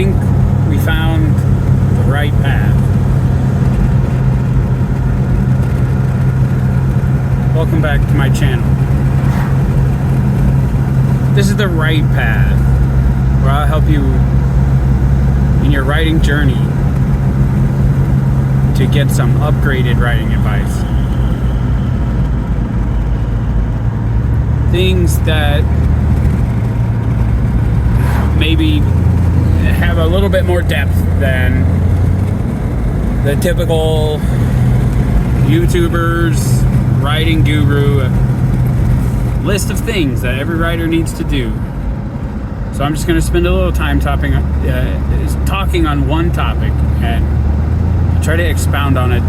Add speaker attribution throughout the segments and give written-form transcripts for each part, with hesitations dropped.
Speaker 1: think we found the right path. Welcome back to my channel. This is the right path, where I'll help you in your writing journey to get some upgraded writing advice. Things that maybe have a little bit more depth than the typical YouTuber's writing guru list of things that every writer needs to do. So I'm just going to spend a little time talking on one topic and try to expound on it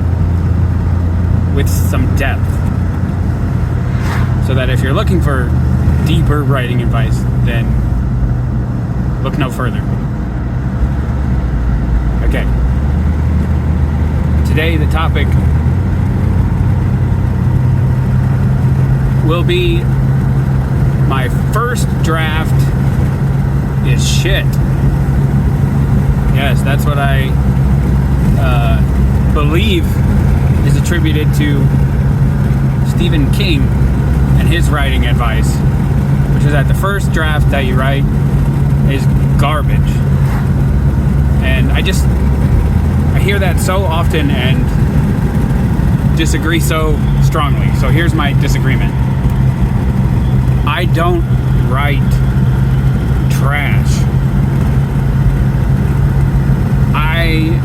Speaker 1: with some depth, so that if you're looking for deeper writing advice, then look no further. Okay. Today the topic will be my first draft is shit. Yes, that's what I believe is attributed to Stephen King and his writing advice, which is that the first draft that you write is garbage. And I hear that so often and disagree so strongly. So here's my disagreement. I don't write trash. I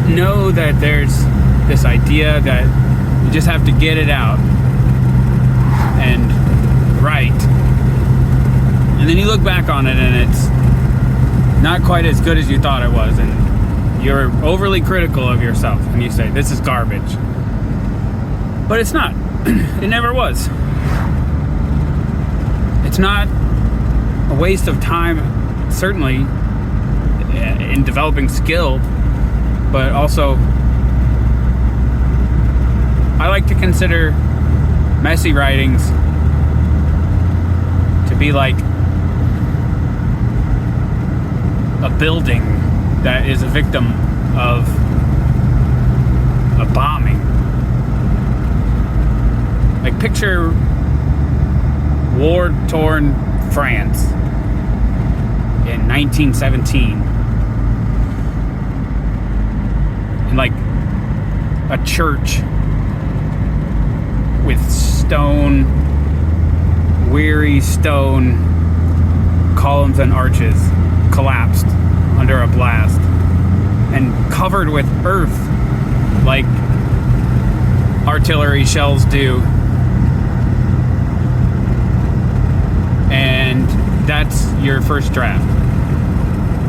Speaker 1: know that there's this idea that you just have to get it out and write. And then you look back on it and it's not quite as good as you thought it was, and you're overly critical of yourself and you say, this is garbage. But it's not. It never was. It's not a waste of time, certainly, in developing skill, but also I like to consider messy writings to be like a building that is a victim of a bombing. Like, picture war-torn France in 1917, in like a church with weary stone columns and arches collapsed under a blast and covered with earth like artillery shells do. And that's your first draft.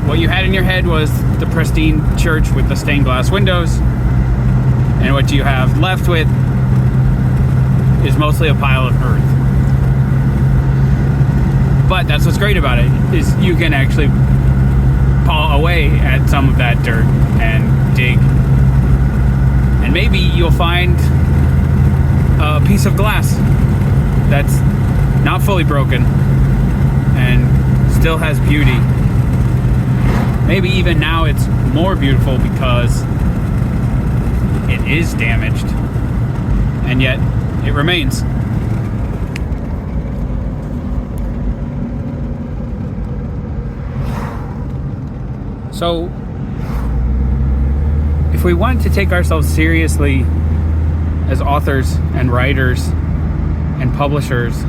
Speaker 1: What you had in your head was the pristine church with the stained glass windows, and what you have left with is mostly a pile of earth. But that's what's great about it, is you can actually paw away at some of that dirt and dig, and maybe you'll find a piece of glass that's not fully broken and still has beauty. Maybe even now it's more beautiful because it is damaged, and yet it remains. So, if we want to take ourselves seriously as authors and writers and publishers,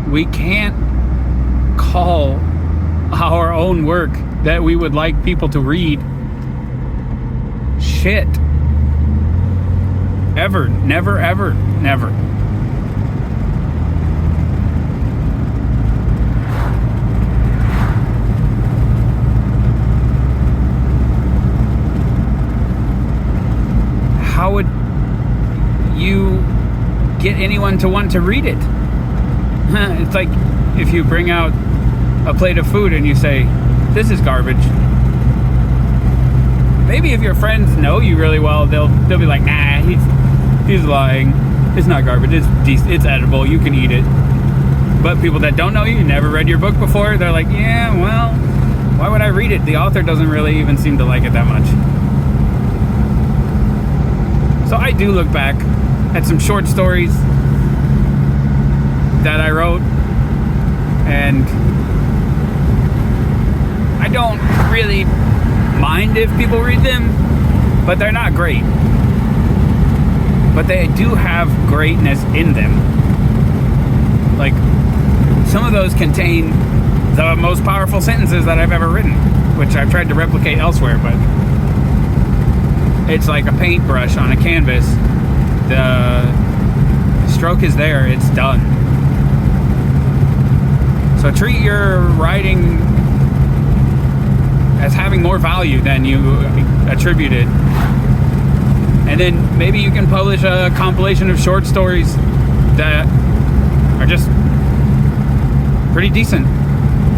Speaker 1: we can't call our own work that we would like people to read shit. Ever. Never, ever, never. How would you get anyone to want to read it? It's like if you bring out a plate of food and you say, this is garbage. Maybe if your friends know you really well, they'll be like, nah, he's lying. It's not garbage. It's edible. You can eat it. But people that don't know you, never read your book before, they're like, yeah, well, why would I read it? The author doesn't really even seem to like it that much. So I do look back at some short stories that I wrote, and I don't really mind if people read them, but they're not great. But they do have greatness in them. Like, some of those contain the most powerful sentences that I've ever written, which I've tried to replicate elsewhere, but it's like a paintbrush on a canvas. The stroke is there, it's done. So treat your writing as having more value than you attributed. And then maybe you can publish a compilation of short stories that are just pretty decent.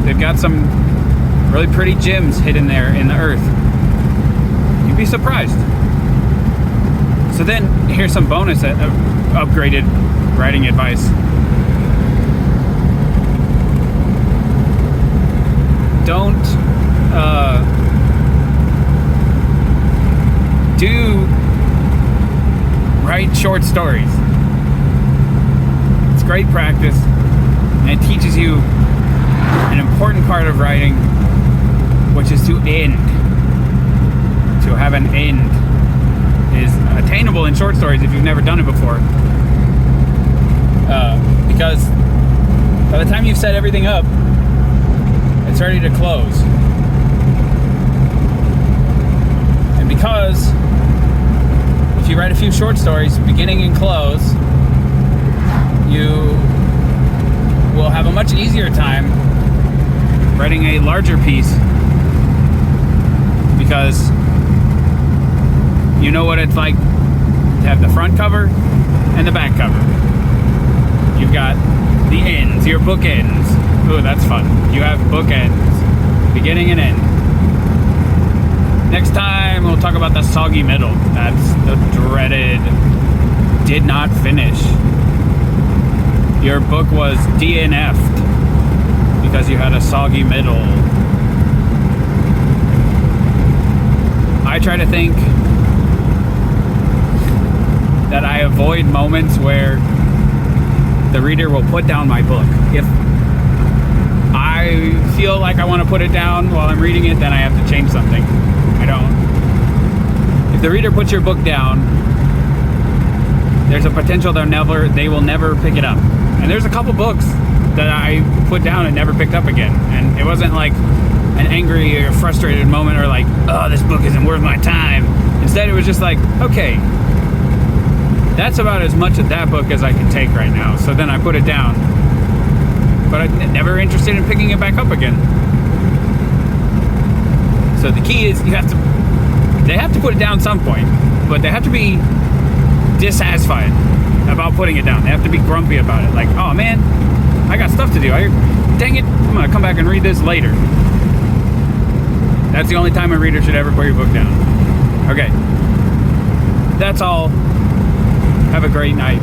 Speaker 1: They've got some really pretty gems hidden there in the earth. You'd be surprised. So then, here's some bonus upgraded writing advice. Don't write short stories. It's great practice, and it teaches you an important part of writing, which is to end. To have an end is attainable in short stories if you've never done it before. Because by the time you've set everything up, it's ready to close. And because if you write a few short stories, beginning and close, you will have a much easier time writing a larger piece, because you know what it's like to have the front cover and the back cover. You've got the ends, your book ends. Ooh, that's fun. You have book ends, beginning and end. Next time we'll talk about the soggy middle. That's the dreaded did not finish. Your book was DNF'd because you had a soggy middle. I try to think that I avoid moments where the reader will put down my book. If I feel like I want to put it down while I'm reading it, then I have to change something. I don't. If the reader puts your book down, there's a potential they will never pick it up. And there's a couple books that I put down and never picked up again. And it wasn't like an angry or frustrated moment or like, oh, this book isn't worth my time. Instead, it was just like, okay, that's about as much of that book as I can take right now. So then I put it down. But I'm never interested in picking it back up again. So the key is they have to put it down at some point, but they have to be dissatisfied about putting it down. They have to be grumpy about it. Like, oh man, I got stuff to do. Dang it, I'm gonna come back and read this later. That's the only time a reader should ever put your book down. Okay, that's all. Have a great night.